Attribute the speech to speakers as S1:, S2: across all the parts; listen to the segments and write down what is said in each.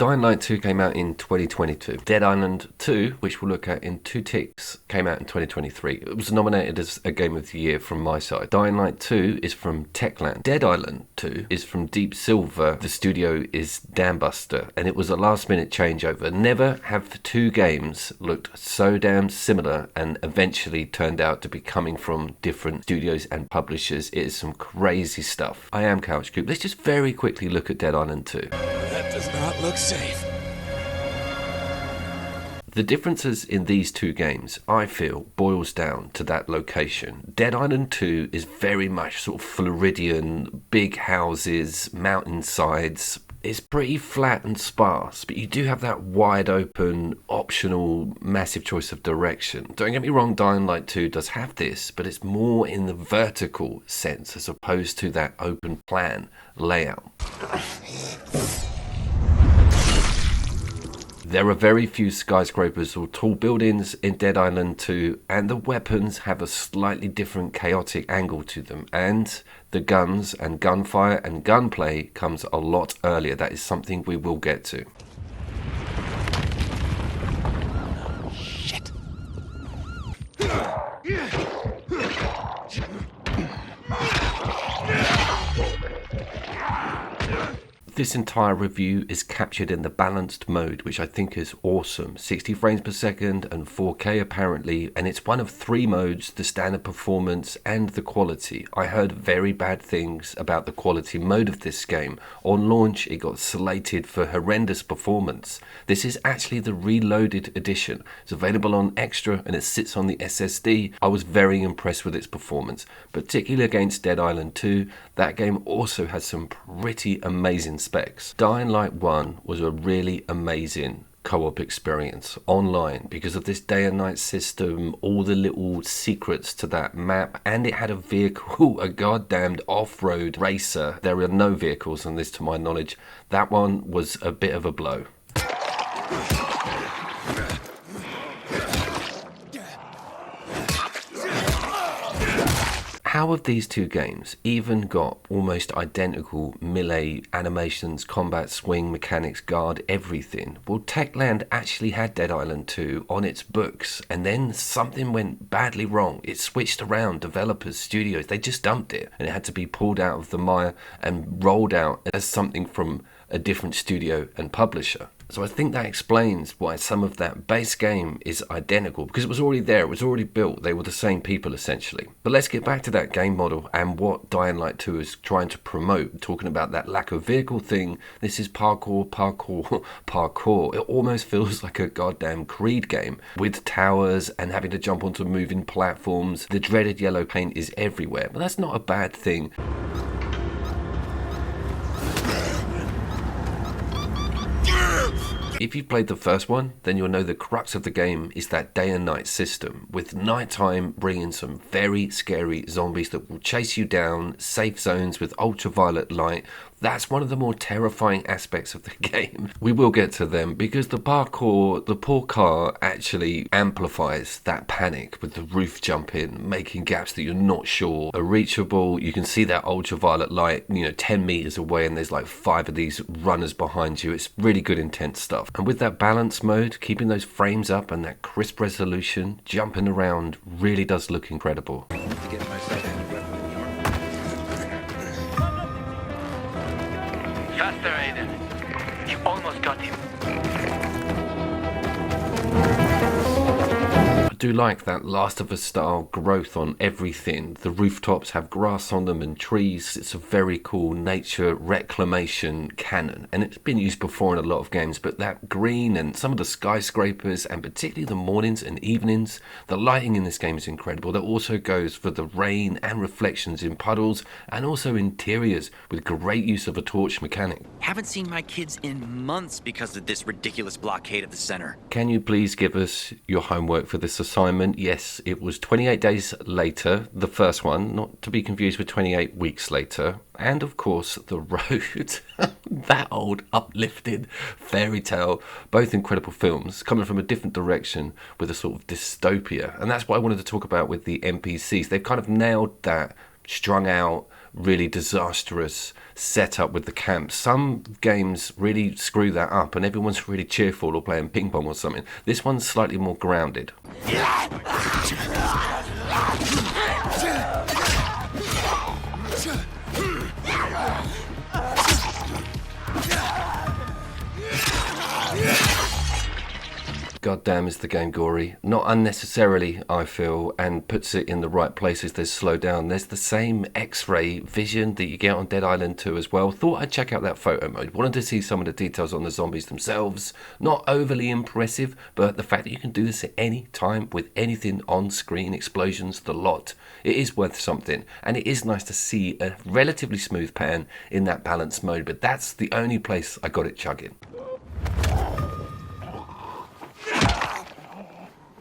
S1: Dying Light 2 came out in 2022. Dead Island 2, which we'll look at in 2 ticks, came out in 2023. It was nominated as a Game of the Year from my side. Dying Light 2 is from Techland. Dead Island 2 is from Deep Silver. The studio is Dambuster, and it was a last-minute changeover. Never have two games looked so damn similar and eventually turned out to be coming from different studios and publishers. It is some crazy stuff. I am Couch Coop. Let's just very quickly look at Dead Island 2.
S2: That does not look safe.
S1: The differences in these two games, I feel, boils down to that location. Dead Island 2 is very much sort of Floridian, big houses, mountainsides. It's pretty flat and sparse, but you do have that wide open, optional, massive choice of direction. Don't get me wrong, Dying Light 2 does have this, but it's more in the vertical sense as opposed to that open plan layout. There are very few skyscrapers or tall buildings in Dead Island 2, and the weapons have a slightly different chaotic angle to them, and the guns and gunfire and gunplay comes a lot earlier. That is something we will get to.
S2: Shit.
S1: This entire review is captured in the balanced mode, which I think is awesome. 60 frames per second and 4K apparently, and it's one of 3 modes, the standard performance and the quality. I heard very bad things about the quality mode of this game. On launch, it got slated for horrendous performance. This is actually the reloaded edition. It's available on Extra and it sits on the SSD. I was very impressed with its performance, particularly against Dead Island 2. That game also has some pretty amazing specs. Dying Light 1 was a really amazing co-op experience online because of this day and night system, all the little secrets to that map, and it had a vehicle, a goddamned off-road racer. There are no vehicles on this to my knowledge. That one was a bit of a blow. How have these two games even got almost identical melee animations, combat, swing, mechanics, guard, everything? Well, Techland actually had Dead Island 2 on its books, and then something went badly wrong. It switched around developers, studios, they just dumped it, and it had to be pulled out of the mire and rolled out as something from a different studio and publisher. So I think that explains why some of that base game is identical, because it was already there, it was already built, they were the same people essentially. But let's get back to that game model and what Dying Light 2 is trying to promote, talking about that lack of vehicle thing. This is parkour, parkour, parkour. It almost feels like a goddamn Creed game with towers and having to jump onto moving platforms. The dreaded yellow paint is everywhere, but that's not a bad thing. If you've played the first one, then you'll know the crux of the game is that day and night system, with nighttime bringing some very scary zombies that will chase you down, safe zones with ultraviolet light. That's one of the more terrifying aspects of the game. We will get to them because the parkour, the poor car actually amplifies that panic with the roof jumping, making gaps that you're not sure are reachable. You can see that ultraviolet light, 10 meters away, and there's like 5 of these runners behind you. It's really good, intense stuff. And with that balance mode, keeping those frames up and that crisp resolution, jumping around really does look incredible.
S3: Faster, Aiden. You almost got him.
S1: I do like that Last of Us style growth on everything. The rooftops have grass on them and trees. It's a very cool nature reclamation canon, and it's been used before in a lot of games, but that green and some of the skyscrapers, and particularly the mornings and evenings, the lighting in this game is incredible. That also goes for the rain and reflections in puddles, and also interiors with great use of a torch mechanic.
S4: Haven't seen my kids in months because of this ridiculous blockade of the center.
S1: Can you please give us your homework for this assignment? Yes, it was 28 days later, the first one, not to be confused with 28 weeks later. And of course, The Road, that old uplifted fairy tale, both incredible films coming from a different direction with a sort of dystopia. And that's what I wanted to talk about with the NPCs. They've kind of nailed that strung out, really disastrous setup with the camp. Some games really screw that up and everyone's really cheerful or playing ping pong or something. This one's slightly more grounded. Goddamn is the game gory. Not unnecessarily, I feel, and puts it in the right places. There's slow down. There's the same X-ray vision that you get on Dead Island 2 as well. Thought I'd check out that photo mode. Wanted to see some of the details on the zombies themselves. Not overly impressive, but the fact that you can do this at any time with anything on screen, explosions, the lot. It is worth something, and it is nice to see a relatively smooth pan in that balanced mode, but that's the only place I got it chugging.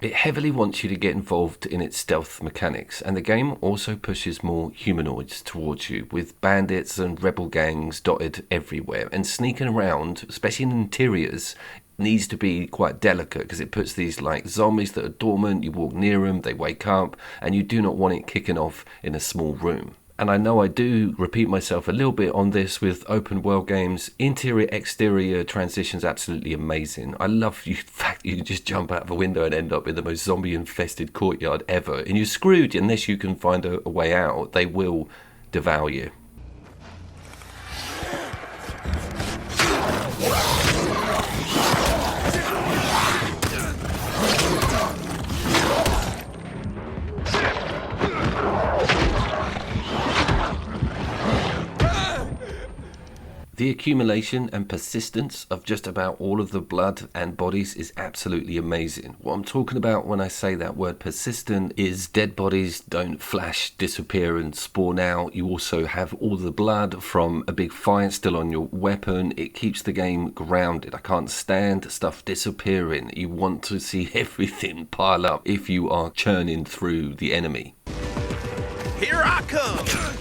S1: It heavily wants you to get involved in its stealth mechanics, and the game also pushes more humanoids towards you, with bandits and rebel gangs dotted everywhere, and sneaking around, especially in interiors, needs to be quite delicate because it puts these like zombies that are dormant, you walk near them, they wake up, and you do not want it kicking off in a small room. And I know I do repeat myself a little bit on this with open world games. Interior, exterior transitions absolutely amazing. I love the fact that you can just jump out of a window and end up in the most zombie infested courtyard ever. And you're screwed unless you can find a way out. They will devour you. The accumulation and persistence of just about all of the blood and bodies is absolutely amazing. What I'm talking about when I say that word persistent is dead bodies don't flash, disappear and spawn out. You also have all the blood from a big fight still on your weapon. It keeps the game grounded. I can't stand stuff disappearing. You want to see everything pile up if you are churning through the enemy.
S2: Here I come!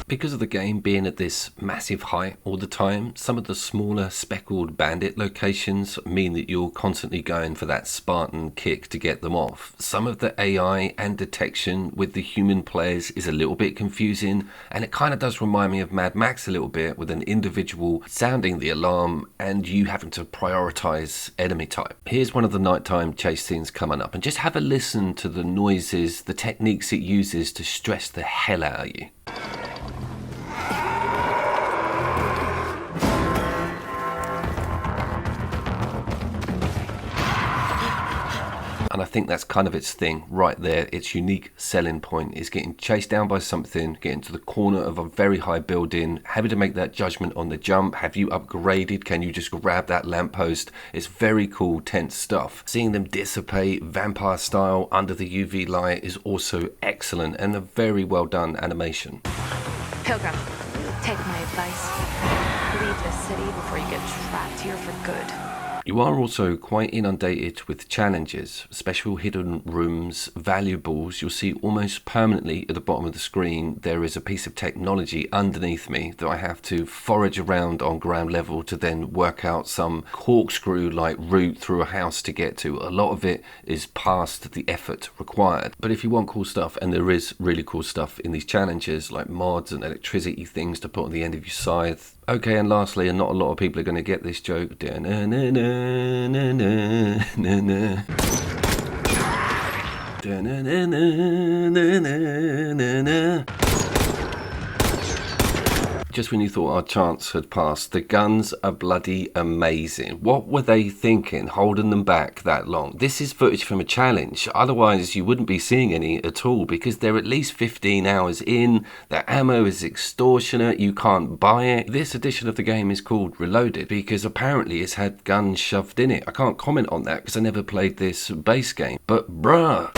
S1: Because of the game being at this massive height all the time, some of the smaller speckled bandit locations mean that you're constantly going for that Spartan kick to get them off. Some of the AI and detection with the human players is a little bit confusing, and it kind of does remind me of Mad Max a little bit, with an individual sounding the alarm and you having to prioritize enemy type. Here's one of the nighttime chase scenes coming up, and just have a listen to the noises, the techniques it uses to stress the hell out of you. And I think that's kind of its thing right there. Its unique selling point is getting chased down by something, getting to the corner of a very high building, having to make that judgment on the jump. Have you upgraded? Can you just grab that lamppost? It's very cool, tense stuff. Seeing them dissipate vampire style under the UV light is also excellent, and a very well done animation.
S5: Pilgrim, take my advice. Leave the city before you get trapped here for good.
S1: You are also quite inundated with challenges, special hidden rooms, valuables. You'll see almost permanently at the bottom of the screen there is a piece of technology underneath me that I have to forage around on ground level to then work out some corkscrew-like route through a house to get to. A lot of it is past the effort required. But if you want cool stuff, and there is really cool stuff in these challenges, like mods and electricity things to put on the end of your scythe. Okay, and lastly, and not a lot of people are going to get this joke. Just when you thought our chance had passed, the guns are bloody amazing. What were they thinking, holding them back that long? This is footage from a challenge. Otherwise, you wouldn't be seeing any at all, because they're at least 15 hours in. The ammo is extortionate. You can't buy it. This edition of the game is called Reloaded because apparently it's had guns shoved in it. I can't comment on that because I never played this base game. But bruh.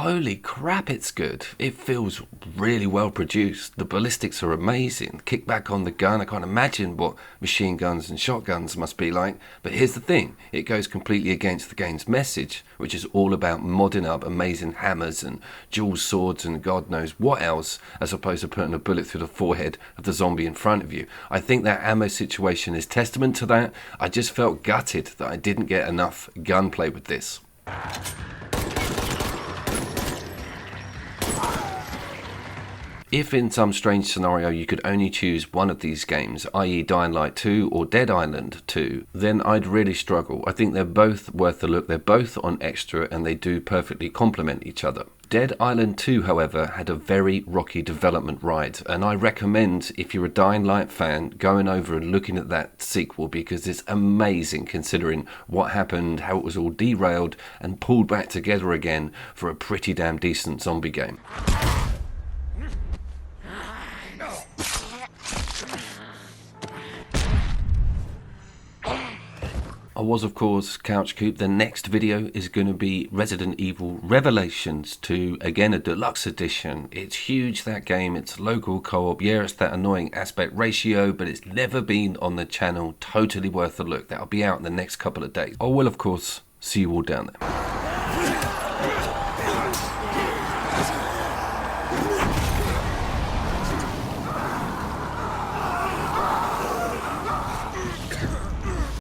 S1: holy crap, it's good. It feels really well produced. The ballistics are amazing. Kick back on the gun, I can't imagine what machine guns and shotguns must be like. But here's the thing, it goes completely against the game's message, which is all about modding up amazing hammers and dual swords and God knows what else, as opposed to putting a bullet through the forehead of the zombie in front of you. I think that ammo situation is testament to that. I just felt gutted that I didn't get enough gunplay with this. If in some strange scenario you could only choose one of these games, i.e. Dying Light 2 or Dead Island 2, then I'd really struggle. I think they're both worth a look, they're both on Extra and they do perfectly complement each other. Dead Island 2, however, had a very rocky development ride, and I recommend, if you're a Dying Light fan, going over and looking at that sequel, because it's amazing considering what happened, how it was all derailed and pulled back together again for a pretty damn decent zombie game. I was, of course, Couch Coop. The next video is going to be Resident Evil Revelations 2, again a deluxe edition. It's huge, that game. It's local co-op. Yeah, it's that annoying aspect ratio, but it's never been on the channel. Totally worth a look. That'll be out in the next couple of days. I will, of course, see you all down there.